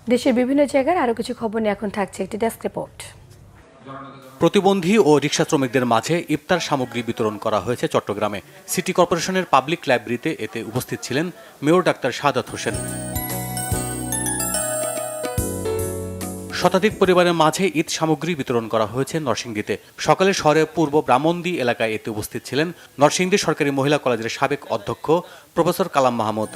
দেশের বিভিন্ন জায়গার আরও কিছু খবর নিয়ে এখন থাকছে একটি ডেস্ক রিপোর্ট। প্রতিবন্ধী ও রিকশা শ্রমিকদের মাঝে ইফতার সামগ্রী বিতরণ করা হয়েছে চট্টগ্রামে। সিটি কর্পোরেশনের পাবলিক লাইব্রেরিতে এতে উপস্থিত ছিলেন মেয়র ডাক্তার শাহাদাত হোসেন। শতাধিক পরিবারের মাঝে ঈদ সামগ্রী বিতরণ করা হয়েছে নরসিংদীতে। সকালে শহরের পূর্ব ব্রাহ্মণদী এলাকায় এতে উপস্থিত ছিলেন নরসিংদী সরকারি মহিলা কলেজের সাবেক অধ্যক্ষ প্রফেসর কালাম মাহমুদ।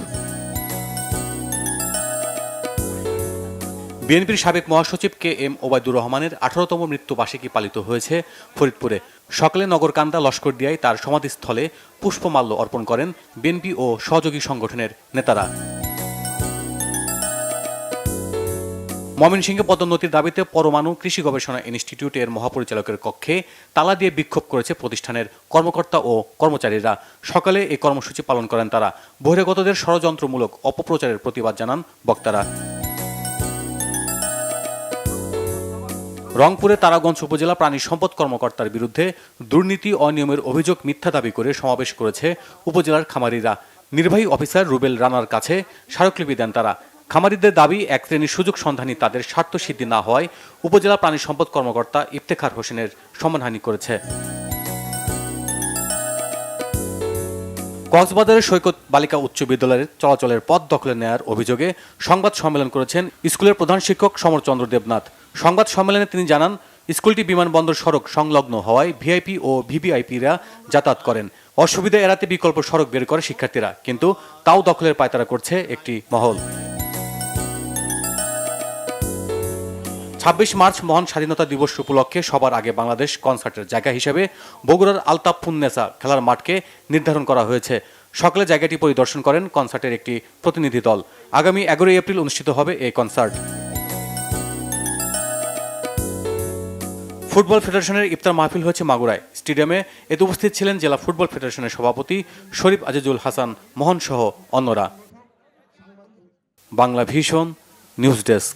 বিএনপির সাবেক মহাসচিব কে এম ওবায়দুর রহমানের 18তম মৃত্যুবার্ষিকী পালিত হয়েছে ফরিদপুরে। সকালে নগরকান্দা লস্করদিয়ায় তার সমাধিস্থলে পুষ্পমাল্য অর্পণ করেন বিএনপি ও সহযোগী সংগঠনের নেতারা। ময়মনসিংহে পদোন্নতির দাবিতে পরমাণু কৃষি গবেষণা ইনস্টিটিউটের মহাপরিচালকের কক্ষে তালা দিয়ে বিক্ষোভ করেছে প্রতিষ্ঠানের কর্মকর্তা ও কর্মচারীরা। সকালে এই কর্মসূচি পালন করেন তারা। বহিরাগতদের ষড়যন্ত্রমূলক অপপ্রচারের প্রতিবাদ জানান বক্তারা। রংপুরে তারাগঞ্জ উপজেলা প্রাণী সম্পদ কর্মকর্তার বিরুদ্ধে দুর্নীতি অনিয়মের অভিযোগ মিথ্যা দাবি করে সমাবেশ করেছে উপজেলার খামারিরা। নির্বাহী অফিসার রুবেল রানার কাছে স্মারকলিপি দেন তারা। খামারিদের দাবি, এক শ্রেণীর সুযোগ সন্ধানী তাদের স্বার্থ সিদ্ধি না হওয়ায় উপজেলা প্রাণী সম্পদ কর্মকর্তা ইফতেখার হোসেনের সম্মানহানি করেছে। কক্সবাজারের সৈকত বালিকা উচ্চ বিদ্যালয়ের চলাচলের পথ দখলে নেয়ার অভিযোগে সংবাদ সম্মেলন করেছেন স্কুলের প্রধান শিক্ষক সমরচন্দ্র দেবনাথ। সংবাদ সম্মেলনে তিনি জানান, স্কুলটি বিমানবন্দর সড়ক সংলগ্ন হওয়ায় ভিআইপি ও ভিভিআইপিরা যাতায়াত করেন। অসুবিধা এড়াতে বিকল্প সড়ক বের করে শিক্ষার্থীরা, কিন্তু তাও দখলের পায়তারা করছে একটি মহল। 26 মার্চ মহান স্বাধীনতা দিবস উপলক্ষে সবার আগে বাংলাদেশ কনসার্টের জায়গা হিসেবে বগুড়ার আলতাফুন্নেসা খেলার মাঠকে নির্ধারণ করা হয়েছে। সকালে জায়গাটি পরিদর্শন করেন কনসার্টের একটি প্রতিনিধি দল। আগামী 11 এপ্রিল অনুষ্ঠিত হবে এই কনসার্ট। ফুটবল ফেডারেশনের ইফতার মাহফিল হয়েছে মাগুরায়। স্টেডিয়ামে এতে উপস্থিত ছিলেন জেলা ফুটবল ফেডারেশনের সভাপতি শরীফ আজিজুল হাসান মোহন সহ অন্যরা। Bangla vision news desk.